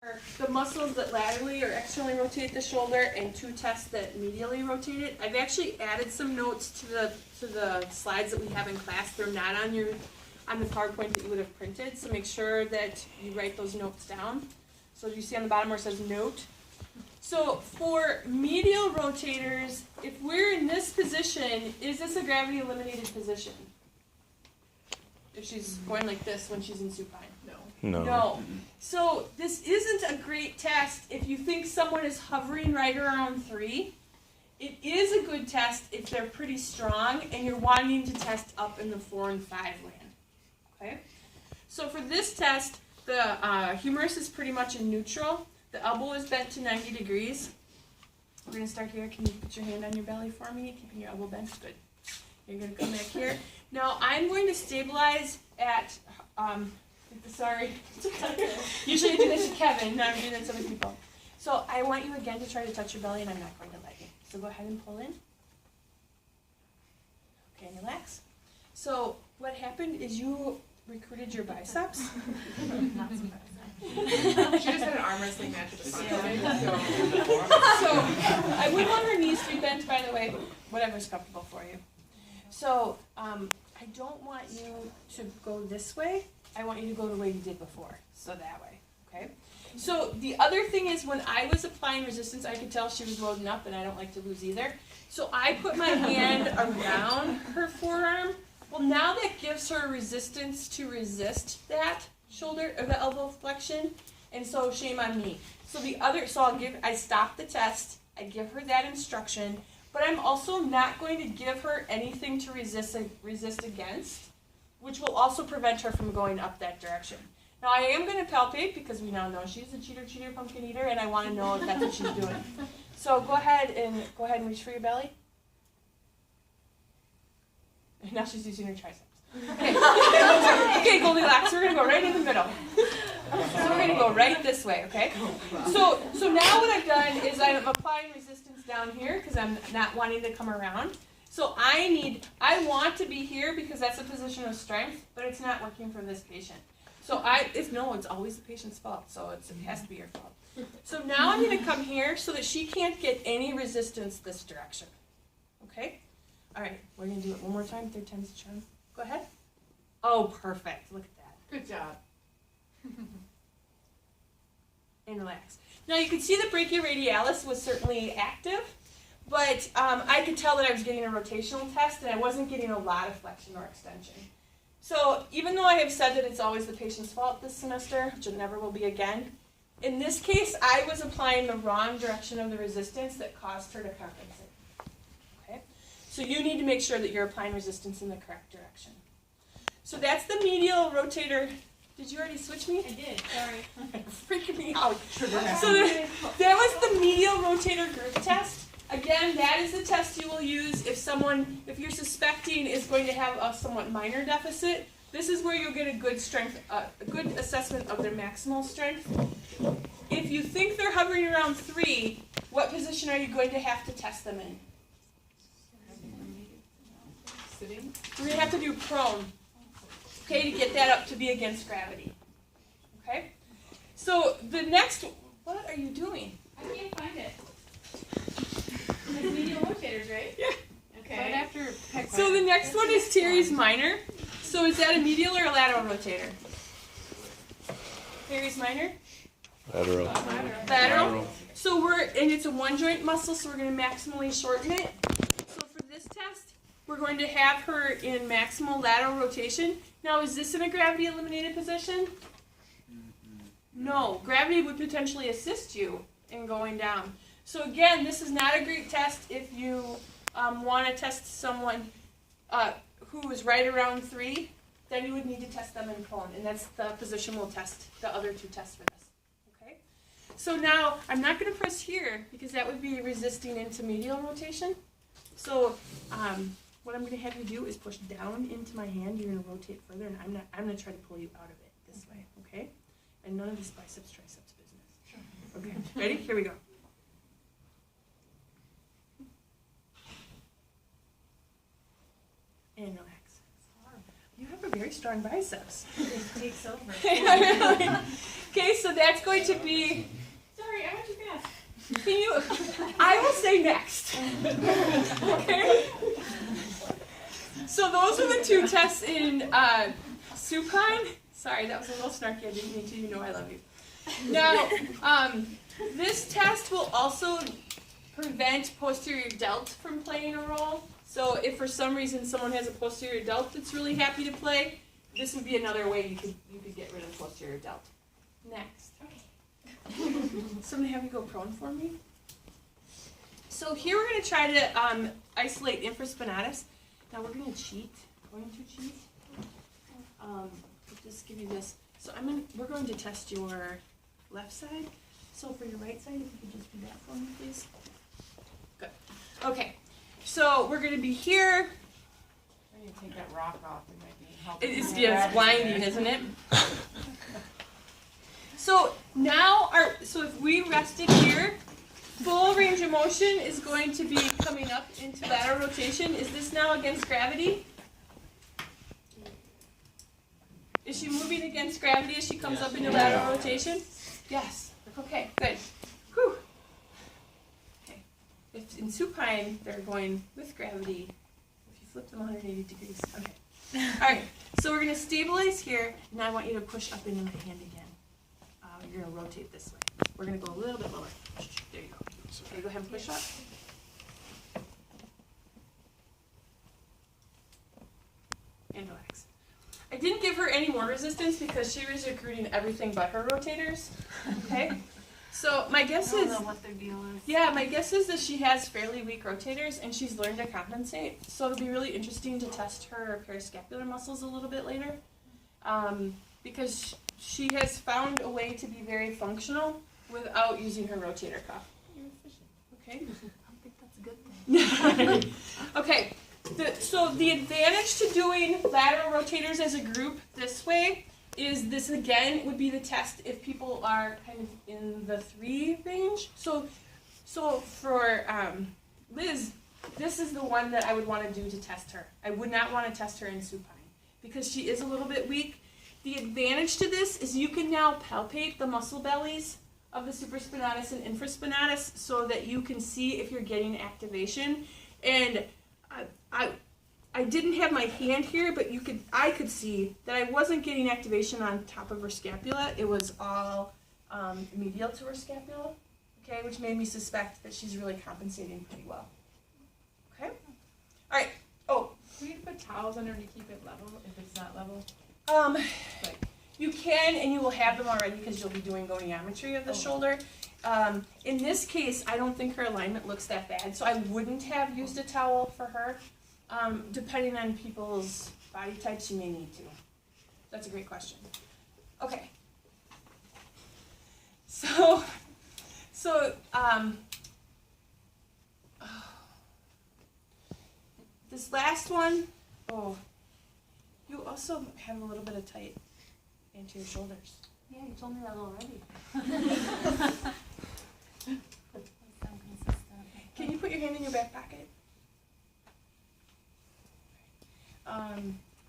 The muscles that laterally or externally rotate the shoulder and 2 tests that medially rotate it. I've actually added some notes to the slides that we have in class. They're not on the PowerPoint that you would have printed, so make sure that you write those notes down. So you see on the bottom where it says note. So for medial rotators, if we're in this position, is this a gravity eliminated position? If she's going like this when she's in supine? No. No. So this isn't a great test if you think someone is hovering right around 3. It is a good test if they're pretty strong and you're wanting to test up in the 4 and 5 land. Okay? So for this test, the humerus is pretty much in neutral. The elbow is bent to 90 degrees. We're going to start here. Can you put your hand on your belly for me, keeping your elbow bent? Good. You're going to come back here. Now I'm going to stabilize at... sorry. Usually I do this to Kevin, now I'm doing this to other people. So I want you again to try to touch your belly, and I'm not going to let you. So go ahead and pull in. Okay, and relax. So what happened is you recruited your biceps. Not surprising. She just had an arm wrestling match with the front. So I wouldn't want her knees to be bent, by the way, but whatever's comfortable for you. So I don't want you to go this way. I want you to go the way you did before, so that way, okay? So the other thing is when I was applying resistance, I could tell she was loading up, and I don't like to lose either. So I put my hand around her forearm. Well, now that gives her resistance to resist that shoulder or the elbow flexion, and so shame on me. So I stop the test, I give her that instruction, but I'm also not going to give her anything to resist against, which will also prevent her from going up that direction. Now I am going to palpate because we now know she's a cheater, pumpkin eater, and I want to know if that's what she's doing. So go ahead and reach for your belly. And now she's using her triceps. Okay, okay, Goldilocks, we're going to go right in the middle. So we're going to go right this way, okay? So now what I've done is I'm applying resistance down here because I'm not wanting to come around. So I want to be here because that's a position of strength, but it's not working for this patient. So it's always the patient's fault, so it has to be your fault. So now I'm going to come here so that she can't get any resistance this direction. Okay? All right, we're going to do it one more time, 3 times the charm. Go ahead. Oh, perfect. Look at that. Good job. And relax. Now you can see the brachioradialis was certainly active. But I could tell that I was getting a rotational test, and I wasn't getting a lot of flexion or extension. So even though I have said that it's always the patient's fault this semester, which it never will be again, in this case, I was applying the wrong direction of the resistance that caused her to compensate. Okay? So you need to make sure that you're applying resistance in the correct direction. So that's the medial rotator. Did you already switch me? I did, sorry. Freaking me out. So that was the medial rotator Girth test. Again, that is the test you will use if you're suspecting is going to have a somewhat minor deficit. This is where you'll get a good assessment of their maximal strength. If you think they're hovering around 3, what position are you going to have to test them in? Sitting. We're going to have to do prone, okay, to get that up to be against gravity. Okay? So the next, what are you doing? I can't find it. It's medial rotators, right? Yeah. Okay. Right after So the next one is Teres minor. So is that a medial or a lateral rotator? Teres minor? Lateral. Lateral. So and it's a 1 joint muscle, so we're going to maximally shorten it. So for this test, we're going to have her in maximal lateral rotation. Now, is this in a gravity eliminated position? No. Gravity would potentially assist you in going down. So again, this is not a great test if you want to test someone who is right around 3, then you would need to test them in prone, and that's the position we'll test the other 2 tests for this. Okay? So now, I'm not going to press here because that would be resisting into medial rotation. So what I'm going to have you do is push down into my hand. You're going to rotate further, and I'm going to try to pull you out of it this way, okay? And none of this biceps, triceps business. Sure. Okay, ready? Here we go. And relax. You have a have a very strong biceps. It takes over. Okay, so that's going to be, Sorry, I went too fast. can you, I will say next. Okay? So those are the two tests in supine. Sorry, that was a little snarky. I didn't mean to. You know I love you. Now, this test will also prevent posterior delt from playing a role. So if for some reason someone has a posterior delt that's really happy to play, this would be another way you could get rid of posterior delt. Next. Okay. So I'm going to have you go prone for me. So here we're going to try to isolate infraspinatus. Now we're going to cheat. I'll just give you this. So we're going to test your left side. So for your right side, if you could just do that for me, please. Good. Okay. So we're going to be here. I need to take that rock off. It might be helpful. It's blinding, isn't it? So now, so if we rested here, full range of motion is going to be coming up into lateral rotation. Is this now against gravity? Is she moving against gravity as she comes up into lateral rotation? Yes. Okay, good. Whew. Okay. If in supine they're going with gravity, if you flip them 180 degrees. Okay. All right. So we're going to stabilize here, and I want you to push up into my hand again. You're going to rotate this way. We're going to go a little bit lower. There you go. Okay, go ahead and push up. And relax. I didn't give her any more resistance because she was recruiting everything but her rotators. Okay? So my guess is, I don't know what their deal is. yeah, my guess is that she has fairly weak rotators and she's learned to compensate. So it'll be really interesting to test her periscapular muscles a little bit later. Because she has found a way to be very functional without using her rotator cuff. You're efficient. Okay? I don't think that's a good thing. Okay. So the advantage to doing lateral rotators as a group this way is this again would be the test if people are kind of in the 3 range. So for Liz, this is the one that I would want to do to test her. I would not want to test her in supine because she is a little bit weak. The advantage to this is you can now palpate the muscle bellies of the supraspinatus and infraspinatus so that you can see if you're getting activation. And I didn't have my hand here, but I could see that I wasn't getting activation on top of her scapula. It was all medial to her scapula, okay, which made me suspect that she's really compensating pretty well. Okay? All right. Oh. Can you put towels under to keep it level if it's not level? You can, and you will have them already because you'll be doing goniometry of the shoulder. In this case, I don't think her alignment looks that bad, so I wouldn't have used a towel for her. Depending on people's body types, you may need to. That's a great question. Okay. So this last one, you also have a little bit of tight into your shoulders. Yeah, you told me that already. Can you put your hand in your back pocket?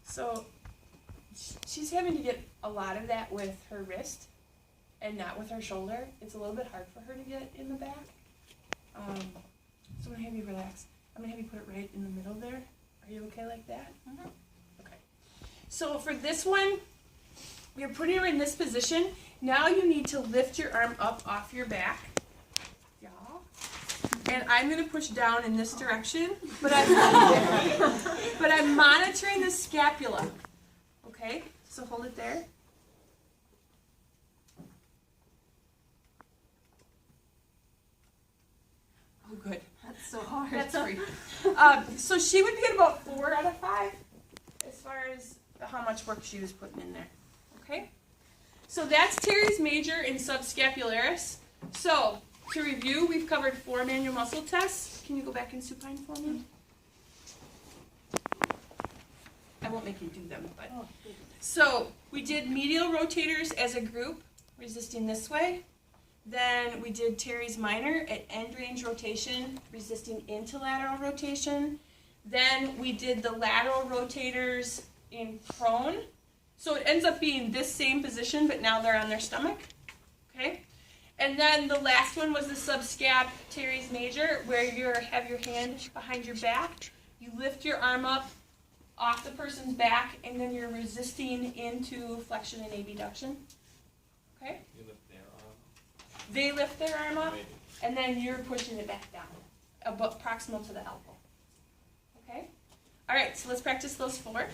So she's having to get a lot of that with her wrist and not with her shoulder. It's a little bit hard for her to get in the back. So I'm going to have you relax. I'm going to have you put it right in the middle there. Are you okay like that? Mm-hmm. Okay. So for this one, you're putting her in this position. Now you need to lift your arm up off your back. Yeah. And I'm going to push down in this direction, but I'm monitoring the scapula. Okay? So hold it there. Oh, good. That's so hard. That's free. So she would be at about 4 out of 5 as far as how much work she was putting in there. Okay? So that's Teres major and subscapularis. So to review, we've covered 4 manual muscle tests. Can you go back in supine for me? I won't make you do them, but so we did medial rotators as a group, resisting this way. Then we did Teres minor at end range rotation, resisting into lateral rotation. Then we did the lateral rotators in prone. So it ends up being this same position, but now they're on their stomach. Okay? And then the last one was the subscap teres major, where you have your hand behind your back. You lift your arm up off the person's back, and then you're resisting into flexion and abduction. Okay? You lift their arm. They lift their arm up, Maybe. and then you're pushing it back down, about proximal to the elbow. Okay? All right, so let's practice those 4.